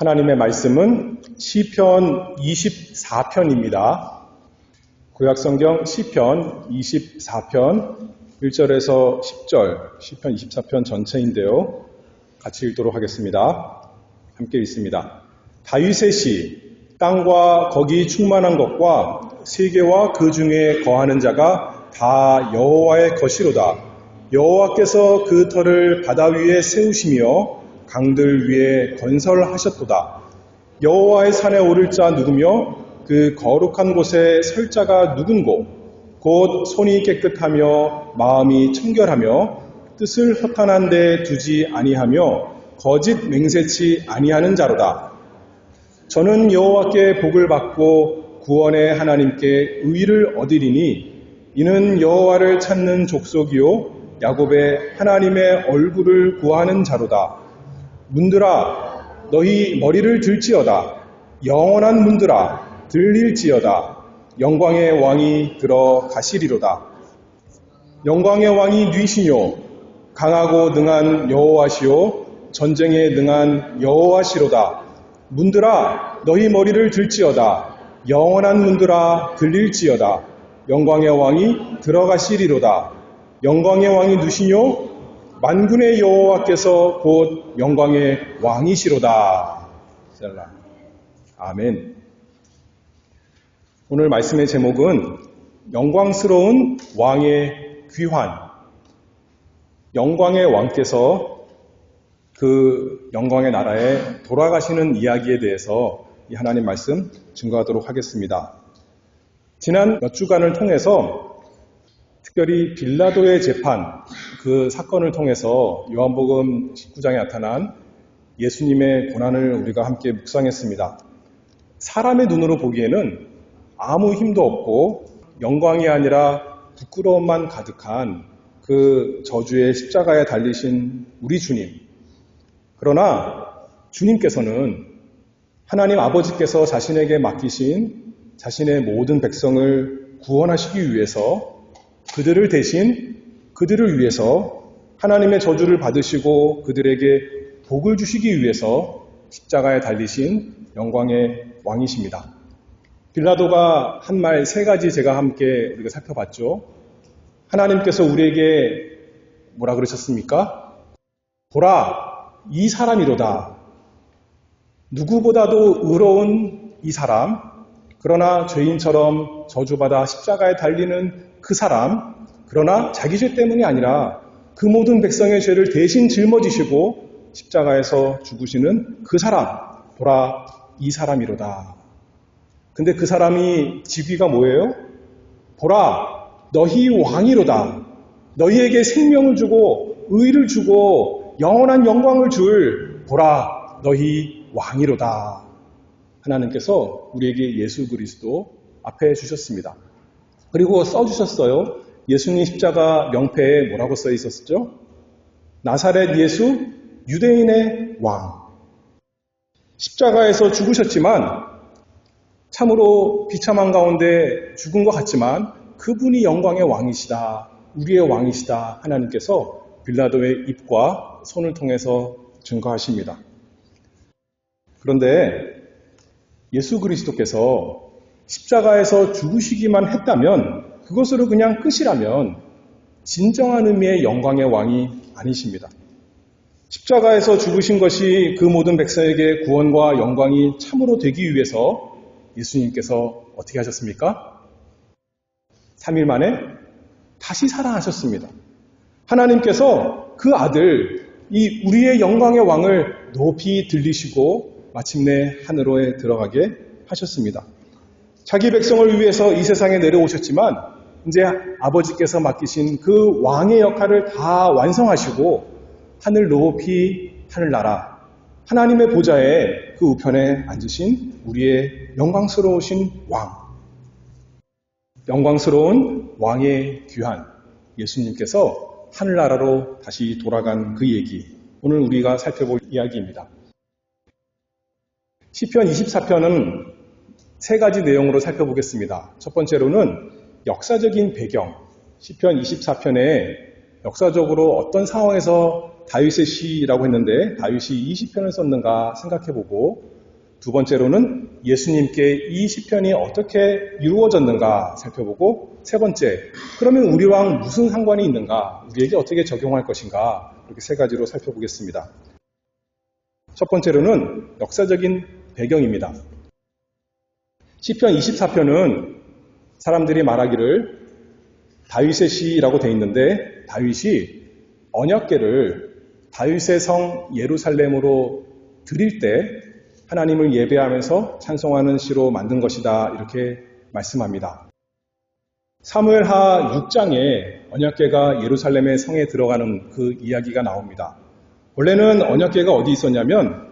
하나님의 말씀은 시편 24편입니다. 구약성경 시편 24편 1절에서 10절, 시편 24편 전체인데요. 같이 읽도록 하겠습니다. 함께 읽습니다. 다윗의 시, 땅과 거기 충만한 것과 세계와 그 중에 거하는 자가 다 여호와의 것이로다. 여호와께서 그 터를 바다 위에 세우시며 강들 위에 건설하셨도다. 여호와의 산에 오를 자 누구며 그 거룩한 곳에 설 자가 누군고? 곧 손이 깨끗하며 마음이 청결하며 뜻을 허탄한 데 두지 아니하며 거짓 맹세치 아니하는 자로다. 저는 여호와께 복을 받고 구원의 하나님께 의를 얻으리니 이는 여호와를 찾는 족속이요 야곱의 하나님의 얼굴을 구하는 자로다. 문들아 너희 머리를 들지어다. 영원한 문들아 들릴지어다. 영광의 왕이 들어가시리로다. 영광의 왕이 뉘시뇨 강하고 능한 여호와시요 전쟁에 능한 여호와시로다. 문들아 너희 머리를 들지어다. 영원한 문들아 들릴지어다. 영광의 왕이 들어가시리로다. 영광의 왕이 누시뇨 만군의 여호와께서 곧 영광의 왕이시로다. 셀라. 아멘. 오늘 말씀의 제목은 영광스러운 왕의 귀환. 영광의 왕께서 그 영광의 나라에 돌아가시는 이야기에 대해서 이 하나님 말씀 증거하도록 하겠습니다. 지난 몇 주간을 통해서 특별히 빌라도의 재판, 그 사건을 통해서 요한복음 19장에 나타난 예수님의 고난을 우리가 함께 묵상했습니다. 사람의 눈으로 보기에는 아무 힘도 없고 영광이 아니라 부끄러움만 가득한 그 저주의 십자가에 달리신 우리 주님. 그러나 주님께서는 하나님 아버지께서 자신에게 맡기신 자신의 모든 백성을 구원하시기 위해서 그들을 대신 그들을 위해서 하나님의 저주를 받으시고 그들에게 복을 주시기 위해서 십자가에 달리신 영광의 왕이십니다. 빌라도가 한 말 세 가지 제가 함께 우리가 살펴봤죠. 하나님께서 우리에게 뭐라 그러셨습니까? 보라, 이 사람이로다. 누구보다도 의로운 이 사람, 그러나 죄인처럼 저주받아 십자가에 달리는 그 사람, 그러나 자기 죄 때문이 아니라 그 모든 백성의 죄를 대신 짊어지시고 십자가에서 죽으시는 그 사람, 보라, 이 사람이로다. 근데 그 사람이 직위가 뭐예요? 보라, 너희 왕이로다. 너희에게 생명을 주고 의를 주고 영원한 영광을 줄 보라, 너희 왕이로다. 하나님께서 우리에게 예수 그리스도 앞에 주셨습니다. 그리고 써주셨어요. 예수님 십자가 명패에 뭐라고 써 있었죠? 나사렛 예수, 유대인의 왕. 십자가에서 죽으셨지만 참으로 비참한 가운데 죽은 것 같지만 그분이 영광의 왕이시다. 우리의 왕이시다. 하나님께서 빌라도의 입과 손을 통해서 증거하십니다. 그런데 예수 그리스도께서 십자가에서 죽으시기만 했다면 그것으로 그냥 끝이라면 진정한 의미의 영광의 왕이 아니십니다. 십자가에서 죽으신 것이 그 모든 백성에게 구원과 영광이 참으로 되기 위해서 예수님께서 어떻게 하셨습니까? 3일 만에 다시 살아나셨습니다. 하나님께서 그 아들, 이 우리의 영광의 왕을 높이 들리시고 마침내 하늘에 들어가게 하셨습니다. 자기 백성을 위해서 이 세상에 내려오셨지만 이제 아버지께서 맡기신 그 왕의 역할을 다 완성하시고 하늘 높이 하늘나라 하나님의 보좌에 그 우편에 앉으신 우리의 영광스러우신 왕, 영광스러운 왕의 귀한 예수님께서 하늘나라로 다시 돌아간 그 얘기, 오늘 우리가 살펴볼 이야기입니다. 시편 24편은 세 가지 내용으로 살펴보겠습니다. 첫 번째로는 역사적인 배경, 시편 24편에 역사적으로 어떤 상황에서 다윗의 시라고 했는데 다윗이 이 시편을 썼는가 생각해보고, 두 번째로는 예수님께 이 시편이 어떻게 이루어졌는가 살펴보고, 세 번째, 그러면 우리랑 무슨 상관이 있는가, 우리에게 어떻게 적용할 것인가, 이렇게 세 가지로 살펴보겠습니다. 첫 번째로는 역사적인 배경입니다. 시편 24편은 사람들이 말하기를 다윗의 시라고 되어 있는데, 다윗이 언약궤를 다윗의 성 예루살렘으로 드릴 때 하나님을 예배하면서 찬송하는 시로 만든 것이다, 이렇게 말씀합니다. 사무엘하 6장에 언약궤가 예루살렘의 성에 들어가는 그 이야기가 나옵니다. 원래는 언약궤가 어디 있었냐면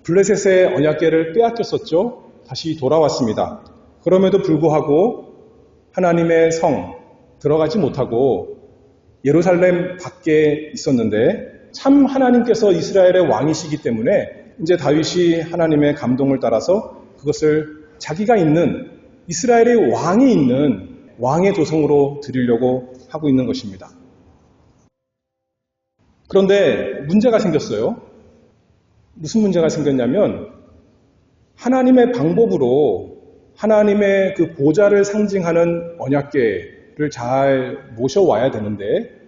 블레셋의 언약궤를 빼앗겼었죠. 다시 돌아왔습니다. 그럼에도 불구하고 하나님의 성 들어가지 못하고 예루살렘 밖에 있었는데, 참 하나님께서 이스라엘의 왕이시기 때문에 이제 다윗이 하나님의 감동을 따라서 그것을 자기가 있는 이스라엘의 왕이 있는 왕의 도성으로 드리려고 하고 있는 것입니다. 그런데 문제가 생겼어요. 무슨 문제가 생겼냐면, 하나님의 방법으로 하나님의 그 보좌를 상징하는 언약궤를 잘 모셔와야 되는데,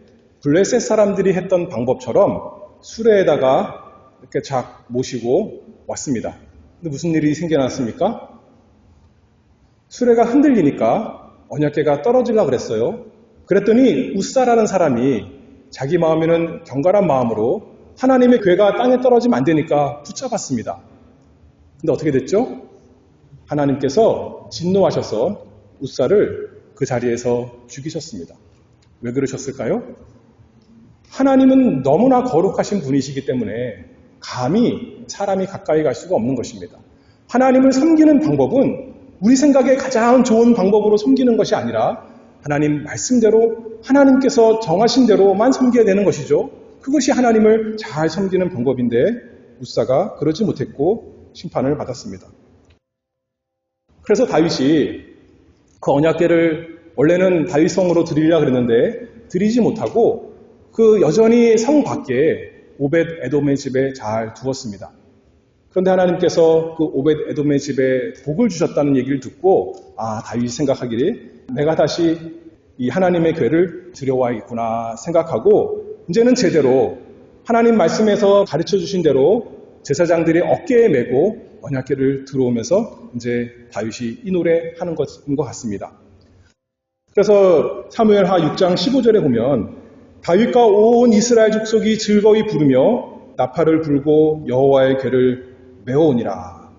블레셋 사람들이 했던 방법처럼 수레에다가 이렇게 쫙 모시고 왔습니다. 근데 무슨 일이 생겨났습니까? 수레가 흔들리니까 언약궤가 떨어지려고 그랬어요. 그랬더니 우사라는 사람이 자기 마음에는 경건한 마음으로 하나님의 궤가 땅에 떨어지면 안 되니까 붙잡았습니다. 근데 어떻게 됐죠? 하나님께서 진노하셔서 우사를 그 자리에서 죽이셨습니다. 왜 그러셨을까요? 하나님은 너무나 거룩하신 분이시기 때문에 감히 사람이 가까이 갈 수가 없는 것입니다. 하나님을 섬기는 방법은 우리 생각에 가장 좋은 방법으로 섬기는 것이 아니라 하나님 말씀대로 하나님께서 정하신 대로만 섬겨야 되는 것이죠. 그것이 하나님을 잘 섬기는 방법인데 우사가 그러지 못했고 심판을 받았습니다. 그래서 다윗이 그 언약궤를 원래는 다윗성으로 드리려고 그랬는데 드리지 못하고 그 여전히 성 밖에 오벳 에돔의 집에 잘 두었습니다. 그런데 하나님께서 그 오벳 에돔의 집에 복을 주셨다는 얘기를 듣고, 다윗이 생각하기를 내가 다시 이 하나님의 궤를 들여와야겠구나 생각하고, 이제는 제대로 하나님 말씀에서 가르쳐 주신 대로 제사장들이 어깨에 메고 언약궤를 들어오면서 이제 다윗이 이 노래 하는 것인 것 같습니다. 그래서 사무엘하 6장 15절에 보면 다윗과 온 이스라엘 족속이 즐거이 부르며 나팔을 불고 여호와의 궤를 메어오니라.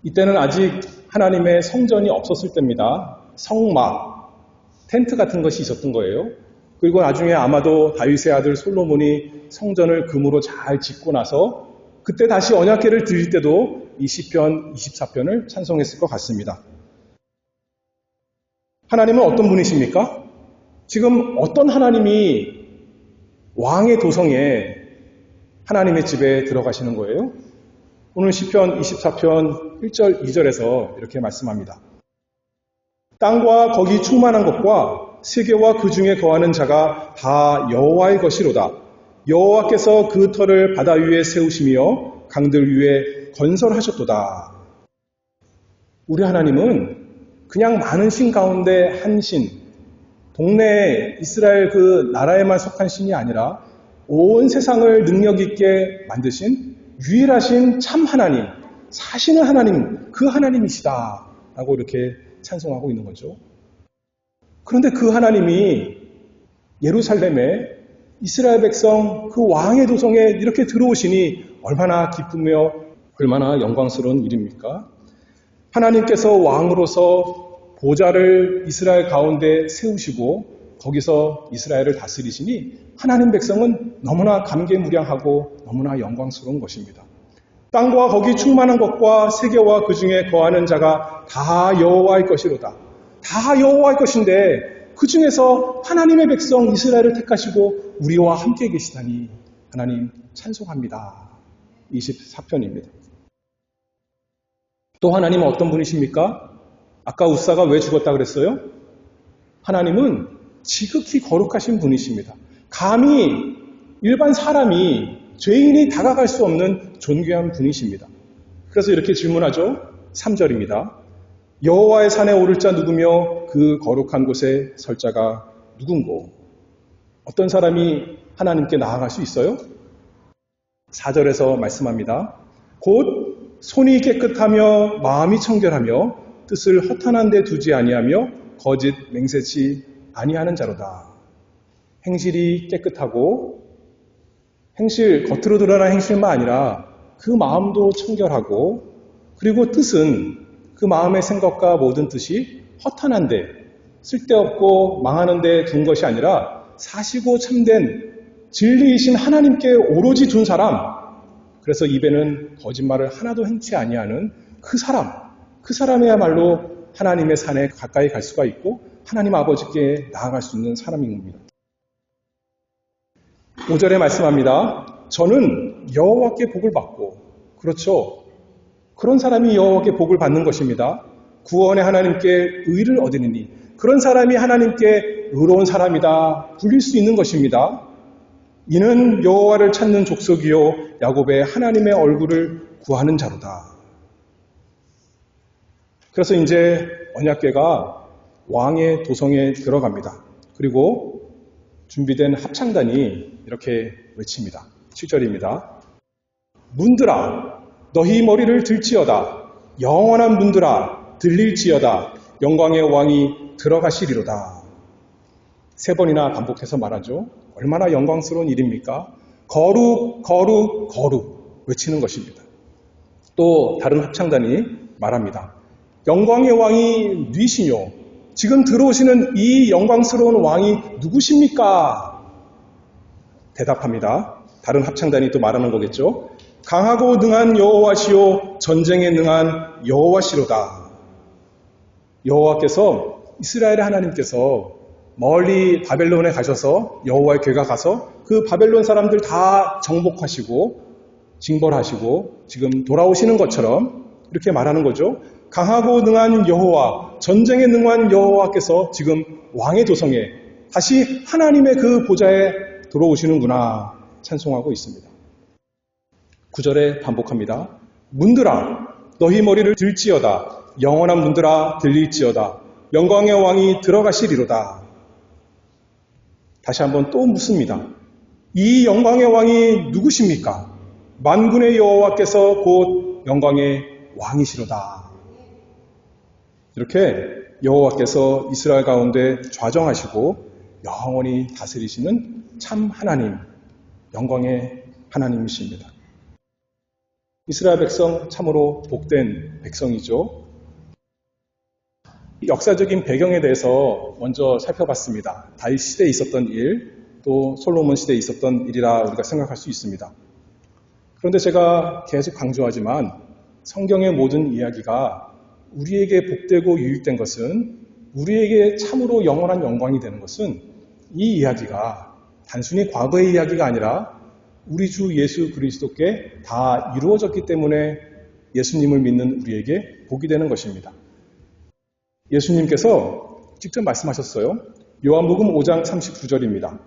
이때는 아직 하나님의 성전이 없었을 때입니다. 성막, 텐트 같은 것이 있었던 거예요. 그리고 나중에 아마도 다윗의 아들 솔로몬이 성전을 금으로 잘 짓고 나서 그때 다시 언약궤를 드릴 때도 이 시편 24편을 찬송했을 것 같습니다. 하나님은 어떤 분이십니까? 지금 어떤 하나님이 왕의 도성에 하나님의 집에 들어가시는 거예요? 오늘 시편 24편 1절 2절에서 이렇게 말씀합니다. 땅과 거기 충만한 것과 세계와 그 중에 거하는 자가 다 여호와의 것이로다. 여호와께서 그 터를 바다 위에 세우시며 강들 위에 건설하셨도다. 우리 하나님은 그냥 많은 신 가운데 한 신, 동네 이스라엘 그 나라에만 속한 신이 아니라 온 세상을 능력 있게 만드신 유일하신 참 하나님, 사시는 하나님, 그 하나님이시다 라고 이렇게 찬송하고 있는 거죠. 그런데 그 하나님이 예루살렘에 이스라엘 백성 그 왕의 도성에 이렇게 들어오시니 얼마나 기쁘며 얼마나 영광스러운 일입니까? 하나님께서 왕으로서 보좌를 이스라엘 가운데 세우시고 거기서 이스라엘을 다스리시니 하나님 백성은 너무나 감개무량하고 너무나 영광스러운 것입니다. 땅과 거기 충만한 것과 세계와 그 중에 거하는 자가 다 여호와의 것이로다. 다 여호와의 것인데 그 중에서 하나님의 백성 이스라엘을 택하시고 우리와 함께 계시다니 하나님 찬송합니다. 24편입니다. 또 하나님은 어떤 분이십니까? 아까 우사가 왜 죽었다 그랬어요? 하나님은 지극히 거룩하신 분이십니다. 감히 일반 사람이 죄인이 다가갈 수 없는 존귀한 분이십니다. 그래서 이렇게 질문하죠. 3절입니다. 여호와의 산에 오를 자 누구며 그 거룩한 곳에 설 자가 누군고? 어떤 사람이 하나님께 나아갈 수 있어요? 4절에서 말씀합니다. 곧 손이 깨끗하며 마음이 청결하며 뜻을 허탄한 데 두지 아니하며 거짓 맹세치 아니하는 자로다. 행실이 깨끗하고 행실, 겉으로 드러난 행실만 아니라 그 마음도 청결하고 그리고 뜻은 그 마음의 생각과 모든 뜻이 허탄한데 쓸데없고 망하는데 둔 것이 아니라 사시고 참된 진리이신 하나님께 오로지 둔 사람, 그래서 입에는 거짓말을 하나도 행치 아니하는 그 사람이야말로 하나님의 산에 가까이 갈 수가 있고 하나님 아버지께 나아갈 수 있는 사람인 겁니다. 5절에 말씀합니다. 저는 여호와께 복을 받고, 그렇죠. 그런 사람이 여호와께 복을 받는 것입니다. 구원의 하나님께 의를 얻으니 그런 사람이 하나님께 의로운 사람이다 불릴 수 있는 것입니다. 이는 여호와를 찾는 족속이요 야곱의 하나님의 얼굴을 구하는 자로다. 그래서 이제 언약궤가 왕의 도성에 들어갑니다. 그리고 준비된 합창단이 이렇게 외칩니다. 7절입니다. 문들아 너희 머리를 들지어다. 영원한 문들아 들릴지어다. 영광의 왕이 들어가시리로다. 3번이나 반복해서 말하죠. 얼마나 영광스러운 일입니까? 거룩 거룩 거룩 외치는 것입니다. 또 다른 합창단이 말합니다. 영광의 왕이 누이시뇨? 지금 들어오시는 이 영광스러운 왕이 누구십니까? 대답합니다. 다른 합창단이 또 말하는 거겠죠. 강하고 능한 여호와시요 전쟁에 능한 여호와시로다. 여호와께서 이스라엘의 하나님께서 멀리 바벨론에 가셔서 여호와의 궤가 가서 그 바벨론 사람들 다 정복하시고 징벌하시고 지금 돌아오시는 것처럼 이렇게 말하는 거죠. 강하고 능한 여호와, 전쟁에 능한 여호와께서 지금 왕의 도성에 다시 하나님의 그 보좌에 들어오시는구나 찬송하고 있습니다. 9절에 반복합니다. 문들아 너희 머리를 들지어다. 영원한 문들아 들릴지어다. 영광의 왕이 들어가시리로다. 다시 한번 또 묻습니다. 이 영광의 왕이 누구십니까? 만군의 여호와께서 곧 영광의 왕이시로다. 이렇게 여호와께서 이스라엘 가운데 좌정하시고 영원히 다스리시는 참 하나님, 영광의 하나님이십니다. 이스라엘 백성 참으로 복된 백성이죠. 역사적인 배경에 대해서 먼저 살펴봤습니다. 다윗 시대에 있었던 일, 또 솔로몬 시대에 있었던 일이라 우리가 생각할 수 있습니다. 그런데 제가 계속 강조하지만 성경의 모든 이야기가 우리에게 복되고 유익된 것은, 우리에게 참으로 영원한 영광이 되는 것은 이 이야기가 단순히 과거의 이야기가 아니라 우리 주 예수 그리스도께 다 이루어졌기 때문에 예수님을 믿는 우리에게 복이 되는 것입니다. 예수님께서 직접 말씀하셨어요. 요한복음 5장 39절입니다.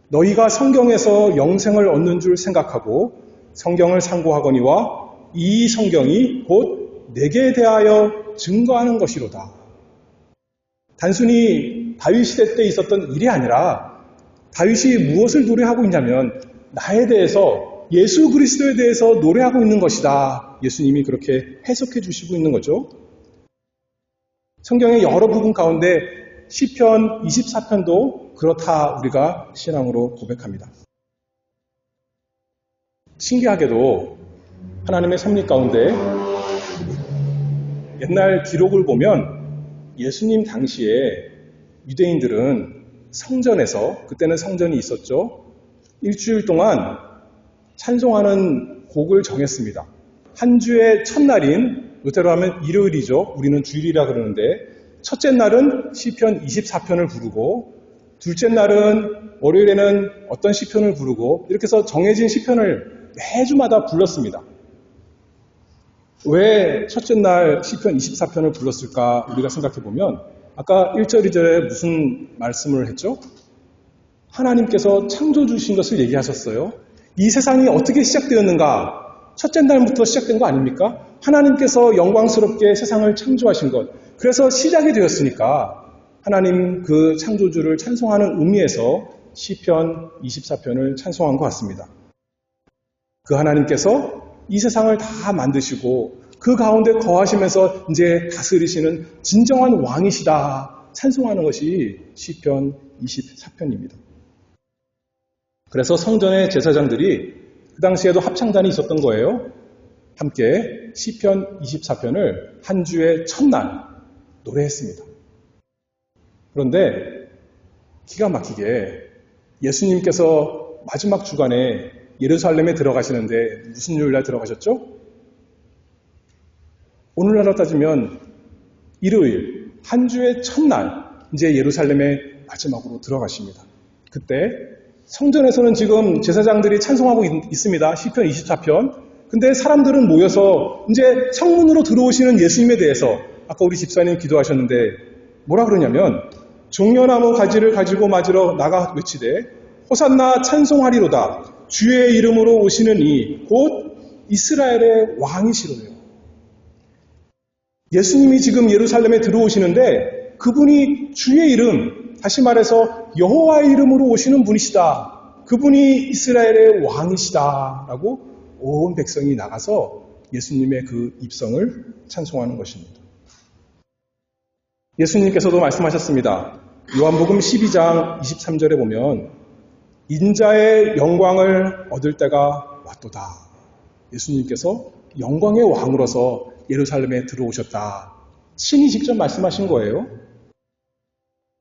너희가 성경에서 영생을 얻는 줄 생각하고 성경을 상고하거니와 이 성경이 곧 내게 대하여 증거하는 것이로다. 단순히 다윗 시대 때 있었던 일이 아니라 다윗이 무엇을 노래하고 있냐면 나에 대해서, 예수 그리스도에 대해서 노래하고 있는 것이다. 예수님이 그렇게 해석해 주시고 있는 거죠. 성경의 여러 부분 가운데 시편 24편도 그렇다 우리가 신앙으로 고백합니다. 신기하게도 하나님의 섭리 가운데 옛날 기록을 보면 예수님 당시에 유대인들은 성전에서, 그때는 성전이 있었죠. 일주일 동안 찬송하는 곡을 정했습니다. 한 주의 첫날인, 요새로 하면 일요일이죠. 우리는 주일이라 그러는데 첫째 날은 시편 24편을 부르고 둘째 날은 월요일에는 어떤 시편을 부르고 이렇게 해서 정해진 시편을 매주마다 불렀습니다. 왜 첫째 날 시편 24편을 불렀을까 우리가 생각해보면 아까 1절, 2절에 무슨 말씀을 했죠? 하나님께서 창조 주신 것을 얘기하셨어요. 이 세상이 어떻게 시작되었는가? 첫째 날부터 시작된 거 아닙니까? 하나님께서 영광스럽게 세상을 창조하신 것, 그래서 시작이 되었으니까 하나님 그 창조주를 찬송하는 의미에서 시편 24편을 찬송한 것 같습니다. 그 하나님께서 이 세상을 다 만드시고 그 가운데 거하시면서 이제 다스리시는 진정한 왕이시다 찬송하는 것이 시편 24편입니다. 그래서 성전의 제사장들이 그 당시에도 합창단이 있었던 거예요. 함께 시편 24편을 한 주의 첫날 노래했습니다. 그런데 기가 막히게 예수님께서 마지막 주간에 예루살렘에 들어가시는데 무슨 요일날 들어가셨죠? 오늘날로 따지면 일요일, 한 주의 첫날 이제 예루살렘에 마지막으로 들어가십니다. 그때 성전에서는 지금 제사장들이 찬송하고 있습니다. 시편 24편. 근데 사람들은 모여서 이제 성문으로 들어오시는 예수님에 대해서 아까 우리 집사님 기도하셨는데 뭐라 그러냐면 종려나무 가지를 가지고 맞으러 나가 외치되 호산나 찬송하리로다. 주의 이름으로 오시는 이 곧 이스라엘의 왕이시로요. 예수님이 지금 예루살렘에 들어오시는데 그분이 주의 이름, 다시 말해서 여호와의 이름으로 오시는 분이시다. 그분이 이스라엘의 왕이시다. 라고 온 백성이 나가서 예수님의 그 입성을 찬송하는 것입니다. 예수님께서도 말씀하셨습니다. 요한복음 12장 23절에 보면 인자의 영광을 얻을 때가 왔도다. 예수님께서 영광의 왕으로서 예루살렘에 들어오셨다. 친히 직접 말씀하신 거예요.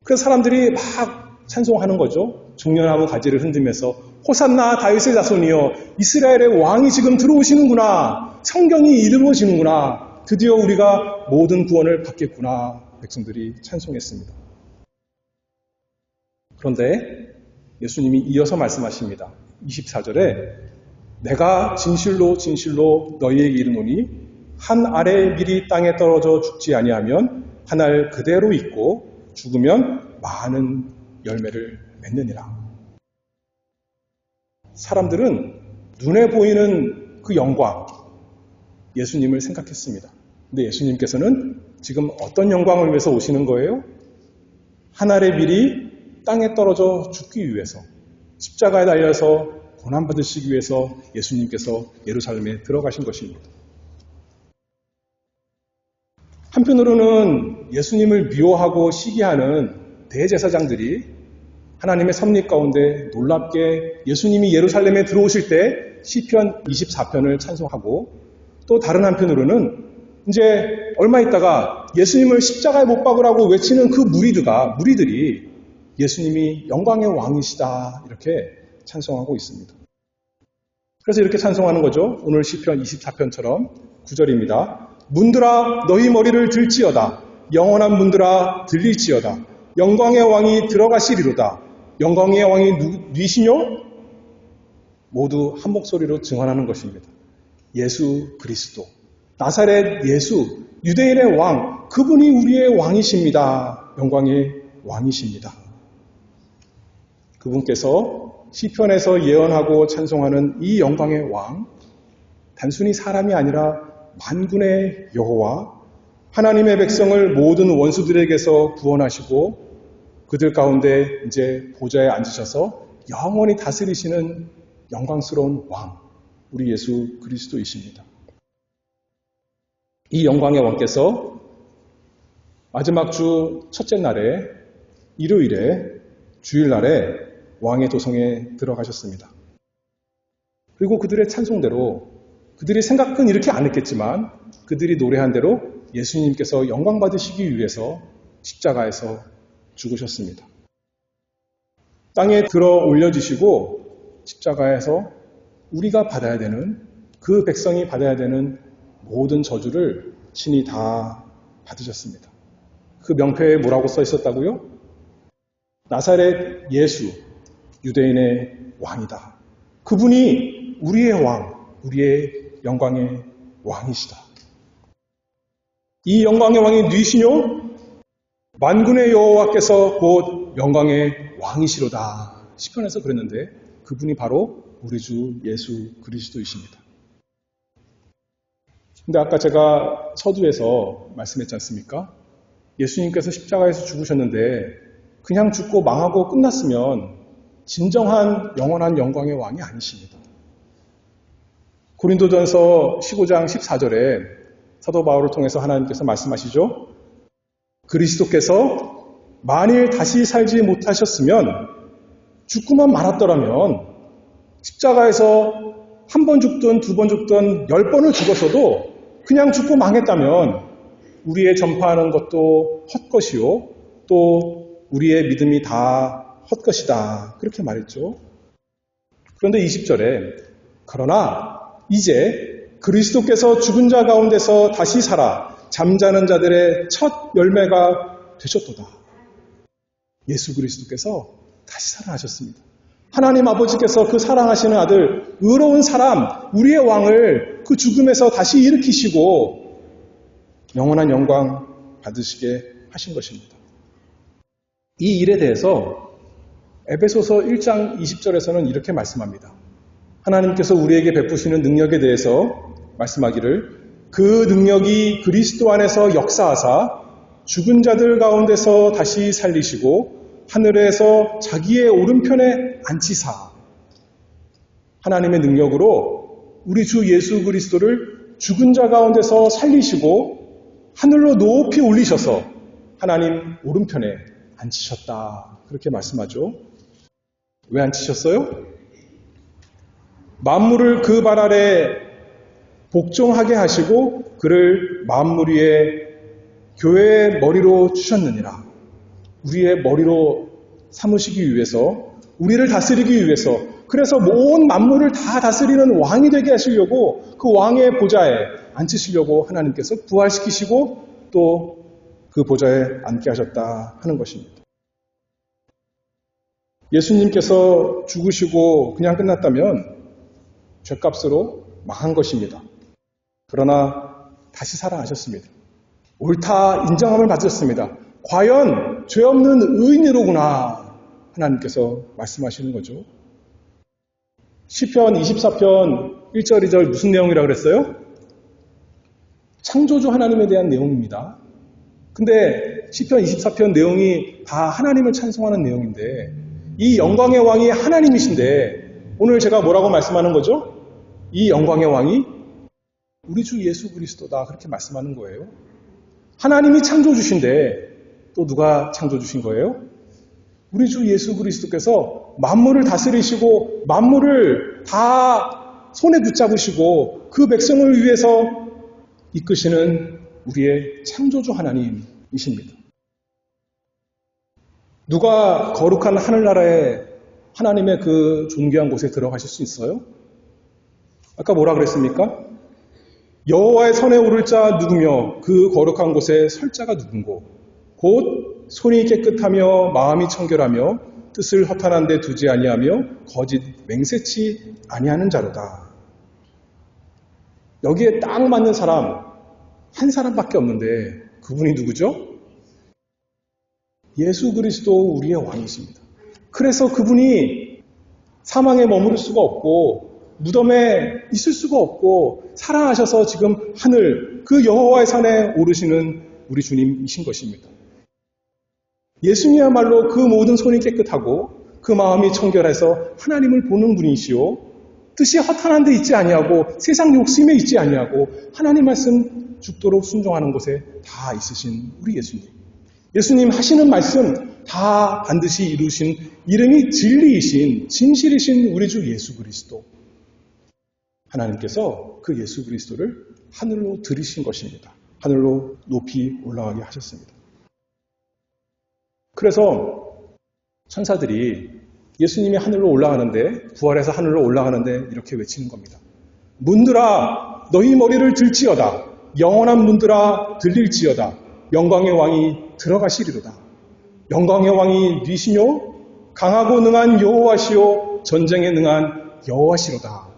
그래서 사람들이 막 찬송하는 거죠. 종려나무 가지를 흔들면서 호산나 다윗의 자손이여 이스라엘의 왕이 지금 들어오시는구나. 성경이 이루어지는구나. 드디어 우리가 모든 구원을 받겠구나. 백성들이 찬송했습니다. 그런데 예수님이 이어서 말씀하십니다. 24절에 내가 진실로 진실로 너희에게 이르노니 한 알의 밀이 땅에 떨어져 죽지 아니하면 한 알 그대로 있고 죽으면 많은 열매를 맺느니라. 사람들은 눈에 보이는 그 영광, 예수님을 생각했습니다. 근데 예수님께서는 지금 어떤 영광을 위해서 오시는 거예요? 한 알의 밀이 땅에 떨어져 죽기 위해서, 십자가에 달려서 고난받으시기 위해서 예수님께서 예루살렘에 들어가신 것입니다. 한편으로는 예수님을 미워하고 시기하는 대제사장들이 하나님의 섭리 가운데 놀랍게 예수님이 예루살렘에 들어오실 때 시편 24편을 찬송하고 또 다른 한편으로는 이제 얼마 있다가 예수님을 십자가에 못 박으라고 외치는 그 무리들이 예수님이 영광의 왕이시다 이렇게 찬송하고 있습니다. 그래서 이렇게 찬송하는 거죠. 오늘 시편 24편처럼 9절입니다. 문들아 너희 머리를 들지어다. 영원한 문들아 들릴지어다. 영광의 왕이 들어가시리로다. 영광의 왕이 누이시뇨? 모두 한 목소리로 증언하는 것입니다. 예수 그리스도, 나사렛 예수, 유대인의 왕, 그분이 우리의 왕이십니다. 영광의 왕이십니다. 그분께서 시편에서 예언하고 찬송하는 이 영광의 왕, 단순히 사람이 아니라 만군의 여호와, 하나님의 백성을 모든 원수들에게서 구원하시고 그들 가운데 이제 보좌에 앉으셔서 영원히 다스리시는 영광스러운 왕, 우리 예수 그리스도이십니다. 이 영광의 왕께서 마지막 주 첫째 날에 일요일에 주일날에 왕의 도성에 들어가셨습니다. 그리고 그들의 찬송대로 그들이 생각은 이렇게 안 했겠지만 그들이 노래한 대로 예수님께서 영광 받으시기 위해서 십자가에서 죽으셨습니다. 땅에 들어 올려지시고 십자가에서 우리가 받아야 되는, 그 백성이 받아야 되는 모든 저주를 친히 다 받으셨습니다. 그 명패에 뭐라고 써 있었다고요? 나사렛 예수, 유대인의 왕이다. 그분이 우리의 왕, 우리의 영광의 왕이시다. 이 영광의 왕이 누이시뇨? 만군의 여호와께서 곧 영광의 왕이시로다. 시편에서 그랬는데 그분이 바로 우리 주 예수 그리스도이십니다. 근데 아까 제가 서두에서 말씀했지 않습니까? 예수님께서 십자가에서 죽으셨는데 그냥 죽고 망하고 끝났으면 진정한 영원한 영광의 왕이 아니십니다. 고린도전서 15장 14절에 사도 바울을 통해서 하나님께서 말씀하시죠. 그리스도께서 만일 다시 살지 못하셨으면 죽고만 말았더라면 십자가에서 한 번 죽든 두 번 죽든 10번을 죽었어도 그냥 죽고 망했다면 우리의 전파하는 것도 헛것이요 또 우리의 믿음이 다 헛것이다 그렇게 말했죠. 그런데 20절에 그러나 이제 그리스도께서 죽은 자 가운데서 다시 살아 잠자는 자들의 첫 열매가 되셨도다. 예수 그리스도께서 다시 살아나셨습니다. 하나님 아버지께서 그 사랑하시는 아들, 의로운 사람, 우리의 왕을 그 죽음에서 다시 일으키시고 영원한 영광 받으시게 하신 것입니다. 이 일에 대해서 에베소서 1장 20절에서는 이렇게 말씀합니다. 하나님께서 우리에게 베푸시는 능력에 대해서 말씀하기를 그 능력이 그리스도 안에서 역사하사 죽은 자들 가운데서 다시 살리시고 하늘에서 자기의 오른편에 앉히사 하나님의 능력으로 우리 주 예수 그리스도를 죽은 자 가운데서 살리시고 하늘로 높이 올리셔서 하나님 오른편에 앉히셨다. 그렇게 말씀하죠. 왜 앉히셨어요? 만물을 그 발 아래 복종하게 하시고 그를 만물 위에 교회의 머리로 주셨느니라. 우리의 머리로 삼으시기 위해서 우리를 다스리기 위해서 그래서 온 만물을 다 다스리는 왕이 되게 하시려고 그 왕의 보좌에 앉히시려고 하나님께서 부활시키시고 또 그 보좌에 앉게 하셨다 하는 것입니다. 예수님께서 죽으시고 그냥 끝났다면 죄값으로 망한 것입니다. 그러나 다시 살아나셨습니다. 옳다 인정함을 받으셨습니다. 과연 죄 없는 의인으로구나 하나님께서 말씀하시는 거죠. 시편 24편 1절 2절 무슨 내용이라고 그랬어요? 창조주 하나님에 대한 내용입니다. 근데 시편 24편 내용이 다 하나님을 찬송하는 내용인데 이 영광의 왕이 하나님이신데 오늘 제가 뭐라고 말씀하는 거죠? 이 영광의 왕이 우리 주 예수 그리스도다 그렇게 말씀하는 거예요. 하나님이 창조주신데 또 누가 창조주신 거예요? 우리 주 예수 그리스도께서 만물을 다스리시고 만물을 다 손에 붙잡으시고 그 백성을 위해서 이끄시는 우리의 창조주 하나님이십니다. 누가 거룩한 하늘나라에 하나님의 그 존귀한 곳에 들어가실 수 있어요? 아까 뭐라 그랬습니까? 여호와의 선에 오를 자 누구며 그 거룩한 곳에 설 자가 누군고 곧 손이 깨끗하며 마음이 청결하며 뜻을 허탄한 데 두지 아니하며 거짓 맹세치 아니하는 자로다. 여기에 딱 맞는 사람 한 사람밖에 없는데 그분이 누구죠? 예수 그리스도 우리의 왕이십니다. 그래서 그분이 사망에 머무를 수가 없고 무덤에 있을 수가 없고 살아나셔서 지금 하늘 그 여호와의 산에 오르시는 우리 주님이신 것입니다. 예수님이야말로 그 모든 손이 깨끗하고 그 마음이 청결해서 하나님을 보는 분이시오. 뜻이 허탄한 데 있지 아니하고 세상 욕심에 있지 아니하고 하나님 말씀 죽도록 순종하는 곳에 다 있으신 우리 예수님. 예수님 하시는 말씀 다 반드시 이루신 이름이 진리이신 진실이신 우리 주 예수 그리스도. 하나님께서 그 예수 그리스도를 하늘로 들이신 것입니다. 하늘로 높이 올라가게 하셨습니다. 그래서 천사들이 예수님이 하늘로 올라가는데 부활해서 하늘로 올라가는데 이렇게 외치는 겁니다. 문들아 너희 머리를 들지어다. 영원한 문들아 들릴지어다. 영광의 왕이 들어가시리로다. 영광의 왕이 뉘시뇨 강하고 능한 여호와시오 전쟁에 능한 여호와시로다.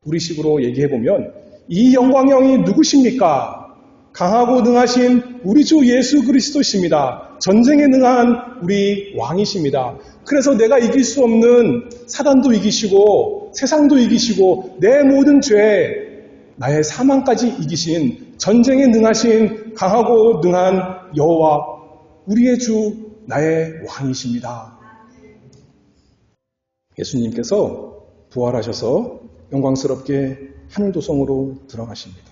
우리식으로 얘기해보면 이 영광의 왕이 누구십니까? 강하고 능하신 우리 주 예수 그리스도십니다. 전쟁에 능한 우리 왕이십니다. 그래서 내가 이길 수 없는 사단도 이기시고 세상도 이기시고 내 모든 죄, 나의 사망까지 이기신 전쟁에 능하신 강하고 능한 여호와 우리의 주 나의 왕이십니다. 예수님께서 부활하셔서 영광스럽게 하늘도성으로 들어가십니다.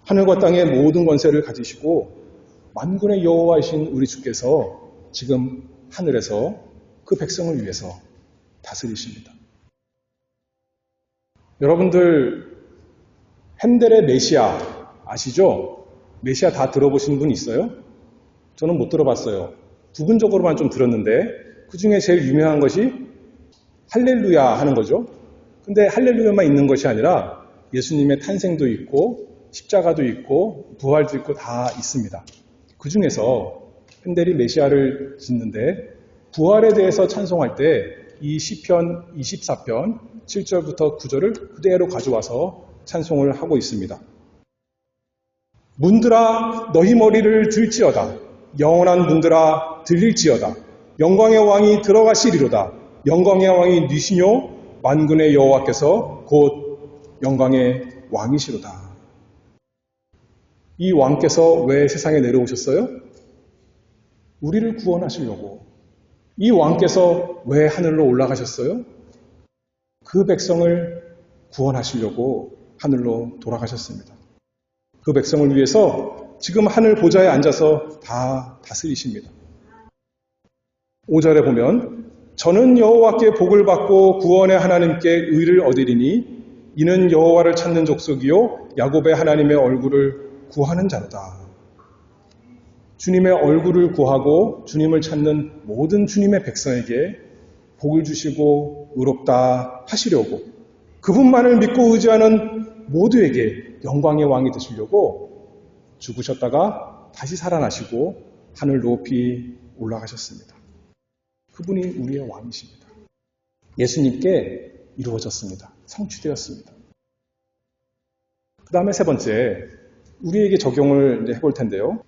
하늘과 땅의 모든 권세를 가지시고 만군의 여호와이신 우리 주께서 지금 하늘에서 그 백성을 위해서 다스리십니다. 여러분들 핸델의 메시아 아시죠? 메시아 다 들어보신 분 있어요? 저는 못 들어봤어요. 부분적으로만 좀 들었는데 그 중에 제일 유명한 것이 할렐루야 하는 거죠. 근데 할렐루야만 있는 것이 아니라 예수님의 탄생도 있고 십자가도 있고 부활도 있고 다 있습니다. 그 중에서 핸델이 메시아를 짓는데 부활에 대해서 찬송할 때 이 시편 24편 7절부터 9절을 그대로 가져와서 찬송을 하고 있습니다. 문들아 너희 머리를 들지어다. 영원한 문들아 들릴지어다. 영광의 왕이 들어가시리로다. 영광의 왕이 니시뇨 만군의 여호와께서 곧 영광의 왕이시로다. 이 왕께서 왜 세상에 내려오셨어요? 우리를 구원하시려고. 이 왕께서 왜 하늘로 올라가셨어요? 그 백성을 구원하시려고 하늘로 돌아가셨습니다. 그 백성을 위해서 지금 하늘 보좌에 앉아서 다 다스리십니다. 5절에 보면 저는 여호와께 복을 받고 구원의 하나님께 의를 얻으리니 이는 여호와를 찾는 족속이요 야곱의 하나님의 얼굴을 구하는 자로다. 주님의 얼굴을 구하고 주님을 찾는 모든 주님의 백성에게 복을 주시고 의롭다 하시려고 그분만을 믿고 의지하는 모두에게 영광의 왕이 되시려고 죽으셨다가 다시 살아나시고 하늘 높이 올라가셨습니다. 그분이 우리의 왕이십니다. 예수님께 이루어졌습니다. 성취되었습니다. 그 다음에 세 번째, 우리에게 적용을 이제 해볼 텐데요.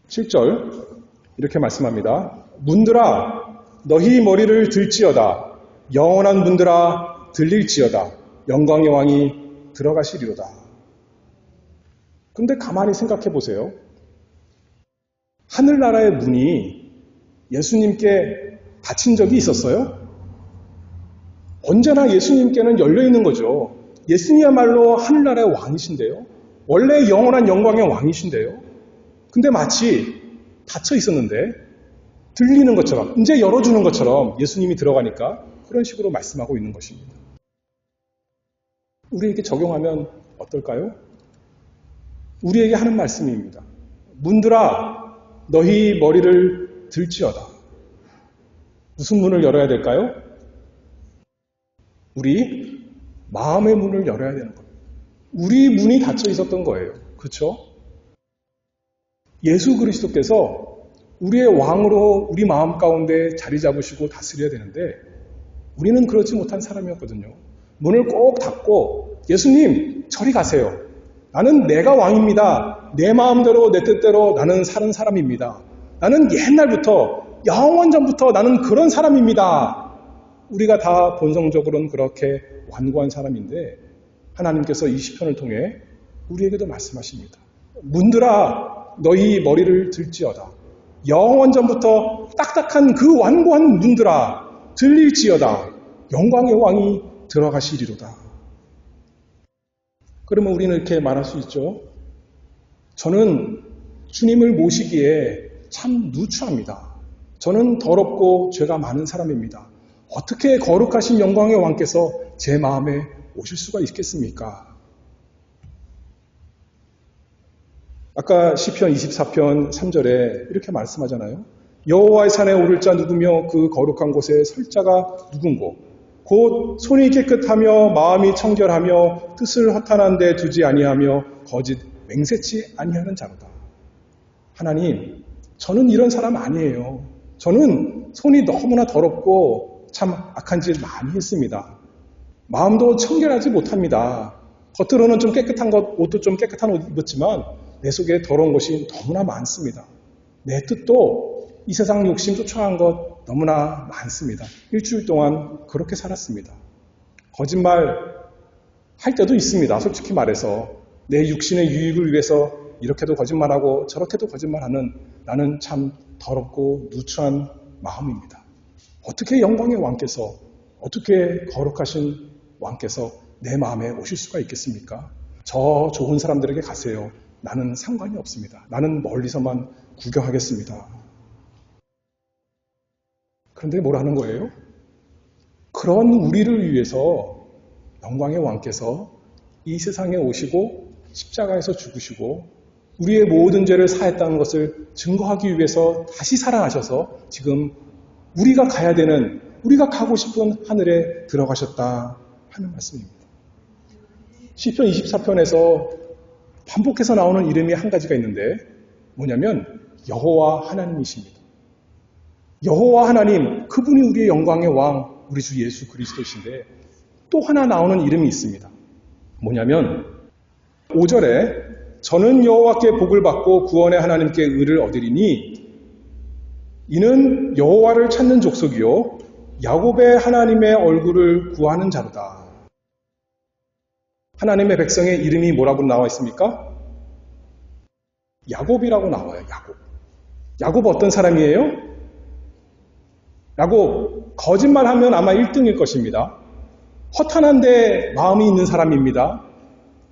7절 이렇게 말씀합니다. 문들아 너희 머리를 들지어다. 영원한 문들아 들릴지어다. 영광의 왕이 들어가시리로다. 근데 가만히 생각해 보세요. 하늘나라의 문이 예수님께 닫힌 적이 있었어요? 언제나 예수님께는 열려있는 거죠. 예수님이야말로 하늘나라의 왕이신데요. 원래 영원한 영광의 왕이신데요. 근데 마치 닫혀 있었는데 들리는 것처럼 이제 열어주는 것처럼 예수님이 들어가니까 그런 식으로 말씀하고 있는 것입니다. 우리에게 적용하면 어떨까요? 우리에게 하는 말씀입니다. 문들아 너희 머리를 들지어다. 무슨 문을 열어야 될까요? 우리 마음의 문을 열어야 되는 거예요. 우리 문이 닫혀 있었던 거예요. 그렇죠? 예수 그리스도께서 우리의 왕으로 우리 마음 가운데 자리 잡으시고 다스려야 되는데 우리는 그렇지 못한 사람이었거든요. 문을 꼭 닫고 예수님 저리 가세요. 나는 내가 왕입니다. 내 마음대로 내 뜻대로 나는 사는 사람입니다. 나는 옛날부터 영원전부터 나는 그런 사람입니다. 우리가 다 본성적으로는 그렇게 완고한 사람인데 하나님께서 이 시편을 통해 우리에게도 말씀하십니다. 문들아 너희 머리를 들지어다. 영원전부터 딱딱한 그 완고한 문들아 들릴지어다. 영광의 왕이 들어가시리로다. 그러면 우리는 이렇게 말할 수 있죠. 저는 주님을 모시기에 참 누추합니다. 저는 더럽고 죄가 많은 사람입니다. 어떻게 거룩하신 영광의 왕께서 제 마음에 오실 수가 있겠습니까? 아까 시편 24편 3절에 이렇게 말씀하잖아요. 여호와의 산에 오를 자 누구며 그 거룩한 곳에 설 자가 누군고 곧 손이 깨끗하며 마음이 청결하며 뜻을 허탄한 데 두지 아니하며 거짓 맹세치 아니하는 자로다. 하나님, 저는 이런 사람 아니에요. 저는 손이 너무나 더럽고 참 악한 짓 많이 했습니다. 마음도 청결하지 못합니다. 겉으로는 좀 깨끗한 것, 옷도 좀 깨끗한 옷 입었지만 내 속에 더러운 것이 너무나 많습니다. 내 뜻도 이 세상 욕심 쫓아간 것 너무나 많습니다. 일주일 동안 그렇게 살았습니다. 거짓말 할 때도 있습니다. 솔직히 말해서 내 육신의 유익을 위해서 이렇게도 거짓말하고 저렇게도 거짓말하는 나는 참 더럽고 누추한 마음입니다. 어떻게 영광의 왕께서, 어떻게 거룩하신 왕께서 내 마음에 오실 수가 있겠습니까? 저 좋은 사람들에게 가세요. 나는 상관이 없습니다. 나는 멀리서만 구경하겠습니다. 그런데 뭐라는 거예요? 그런 우리를 위해서 영광의 왕께서 이 세상에 오시고 십자가에서 죽으시고 우리의 모든 죄를 사했다는 것을 증거하기 위해서 다시 살아나셔서 지금 우리가 가야 되는, 우리가 가고 싶은 하늘에 들어가셨다 하는 말씀입니다. 시편 24편에서 반복해서 나오는 이름이 한 가지가 있는데 뭐냐면 여호와 하나님이십니다. 여호와 하나님, 그분이 우리의 영광의 왕, 우리 주 예수 그리스도이신데 또 하나 나오는 이름이 있습니다. 뭐냐면 5절에 저는 여호와께 복을 받고 구원의 하나님께 의를 얻으리니 이는 여호와를 찾는 족속이요 야곱의 하나님의 얼굴을 구하는 자로다. 하나님의 백성의 이름이 뭐라고 나와 있습니까? 야곱이라고 나와요. 야곱. 야곱 어떤 사람이에요? 야곱 거짓말하면 아마 1등일 것입니다. 허탄한데 마음이 있는 사람입니다.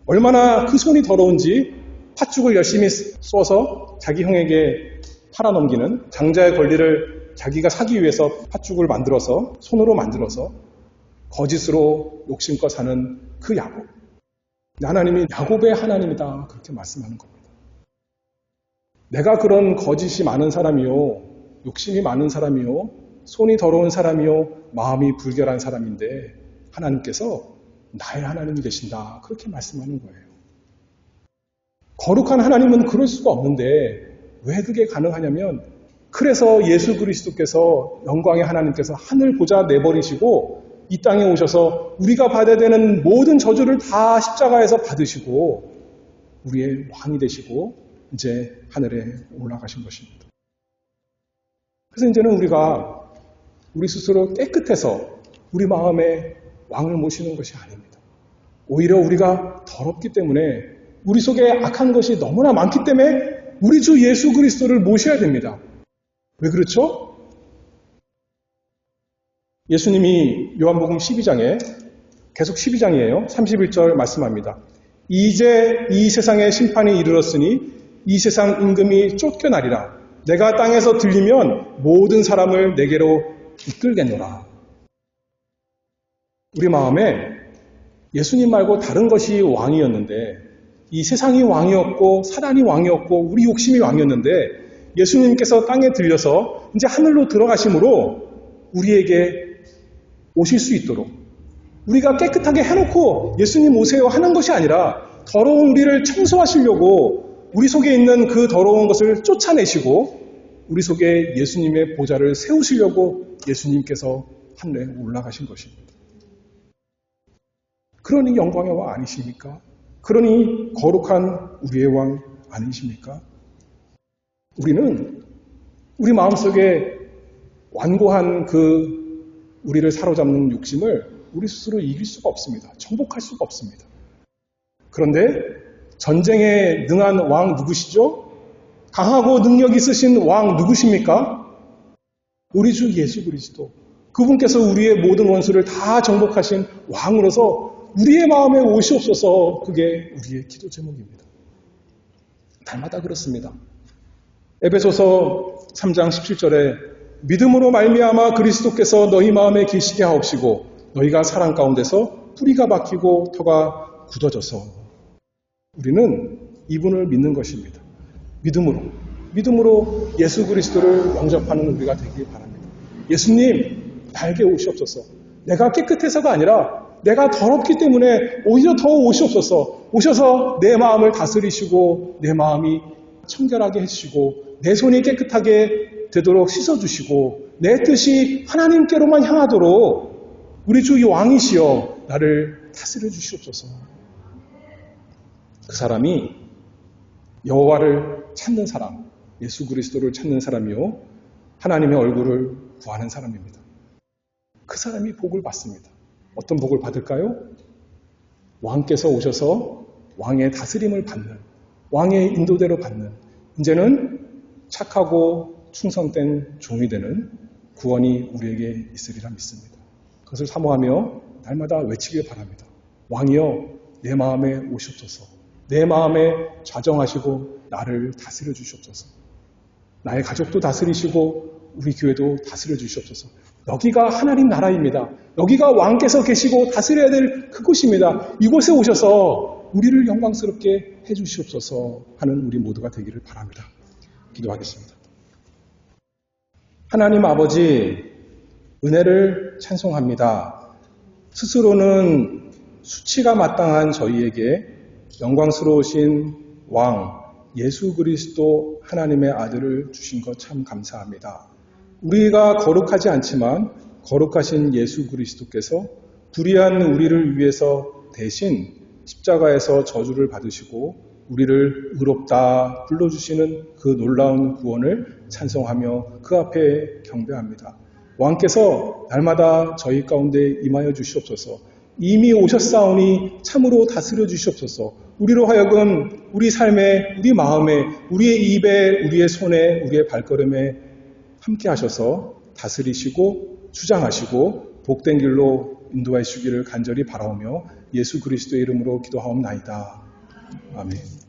얼마나 그 손이 더러운지 팥죽을 열심히 쏘아서 자기 형에게 팔아넘기는, 장자의 권리를 자기가 사기 위해서 팥죽을 만들어서 손으로 만들어서 거짓으로 욕심껏 사는 그 야곱. 하나님이 야곱의 하나님이다 그렇게 말씀하는 겁니다. 내가 그런 거짓이 많은 사람이요, 욕심이 많은 사람이요, 손이 더러운 사람이요, 마음이 불결한 사람인데 하나님께서 나의 하나님이 되신다 그렇게 말씀하는 거예요. 거룩한 하나님은 그럴 수가 없는데 왜 그게 가능하냐면 그래서 예수 그리스도께서 영광의 하나님께서 하늘 보좌 내버리시고 이 땅에 오셔서 우리가 받아야 되는 모든 저주를 다 십자가에서 받으시고 우리의 왕이 되시고 이제 하늘에 올라가신 것입니다. 그래서 이제는 우리가 우리 스스로 깨끗해서 우리 마음에 왕을 모시는 것이 아닙니다. 오히려 우리가 더럽기 때문에 우리 속에 악한 것이 너무나 많기 때문에 우리 주 예수 그리스도를 모셔야 됩니다. 왜 그렇죠? 예수님이 요한복음 12장에 계속 12장이에요. 31절 말씀합니다. 이제 이 세상에 심판이 이르렀으니 이 세상 임금이 쫓겨나리라. 내가 땅에서 들리면 모든 사람을 내게로 이끌겠노라. 우리 마음에 예수님 말고 다른 것이 왕이었는데 이 세상이 왕이었고 사단이 왕이었고 우리 욕심이 왕이었는데 예수님께서 땅에 들려서 이제 하늘로 들어가심으로 우리에게 오실 수 있도록 우리가 깨끗하게 해놓고 예수님 오세요 하는 것이 아니라 더러운 우리를 청소하시려고 우리 속에 있는 그 더러운 것을 쫓아내시고 우리 속에 예수님의 보좌를 세우시려고 예수님께서 하늘에 올라가신 것입니다. 그러니 영광의 왕 아니십니까? 그러니 거룩한 우리의 왕 아니십니까? 우리는 우리 마음속에 완고한 그 우리를 사로잡는 욕심을 우리 스스로 이길 수가 없습니다. 정복할 수가 없습니다. 그런데 전쟁에 능한 왕 누구시죠? 강하고 능력 있으신 왕 누구십니까? 우리 주 예수 그리스도. 그분께서 우리의 모든 원수를 다 정복하신 왕으로서 우리의 마음에 오시옵소서. 그게 우리의 기도 제목입니다. 날마다 그렇습니다. 에베소서 3장 17절에 믿음으로 말미암아 그리스도께서 너희 마음에 계시게 하옵시고 너희가 사랑 가운데서 뿌리가 박히고 터가 굳어져서 우리는 이분을 믿는 것입니다. 믿음으로 예수 그리스도를 영접하는 우리가 되길 바랍니다. 예수님 나에게 오시옵소서. 내가 깨끗해서가 아니라 내가 더럽기 때문에 오히려 더 오시옵소서. 오셔서 내 마음을 다스리시고 내 마음이 청결하게 해주시고 내 손이 깨끗하게 되도록 씻어주시고 내 뜻이 하나님께로만 향하도록 우리 주 왕이시여 나를 다스려 주시옵소서. 그 사람이 여호와를 찾는 사람, 예수 그리스도를 찾는 사람이요 하나님의 얼굴을 구하는 사람입니다. 그 사람이 복을 받습니다. 어떤 복을 받을까요? 왕께서 오셔서 왕의 다스림을 받는, 왕의 인도대로 받는, 이제는 착하고 충성된 종이 되는 구원이 우리에게 있으리라 믿습니다. 그것을 사모하며 날마다 외치길 바랍니다. 왕이여 내 마음에 오시옵소서. 내 마음에 좌정하시고 나를 다스려 주시옵소서. 나의 가족도 다스리시고 우리 교회도 다스려 주시옵소서. 여기가 하나님 나라입니다. 여기가 왕께서 계시고 다스려야 될 그곳입니다. 이곳에 오셔서 우리를 영광스럽게 해주시옵소서 하는 우리 모두가 되기를 바랍니다. 기도하겠습니다. 하나님 아버지, 은혜를 찬송합니다. 스스로는 수치가 마땅한 저희에게 영광스러우신 왕 예수 그리스도 하나님의 아들을 주신 것 참 감사합니다. 우리가 거룩하지 않지만 거룩하신 예수 그리스도께서 불의한 우리를 위해서 대신 십자가에서 저주를 받으시고 우리를 의롭다 불러주시는 그 놀라운 구원을 찬송하며 그 앞에 경배합니다. 왕께서 날마다 저희 가운데 임하여 주시옵소서. 이미 오셨사오니 참으로 다스려 주시옵소서. 우리로 하여금 우리 삶에, 우리 마음에, 우리의 입에, 우리의 손에, 우리의 발걸음에 함께 하셔서 다스리시고 주장하시고 복된 길로 인도해 주시기를 간절히 바라오며 예수 그리스도의 이름으로 기도하옵나이다. 아멘.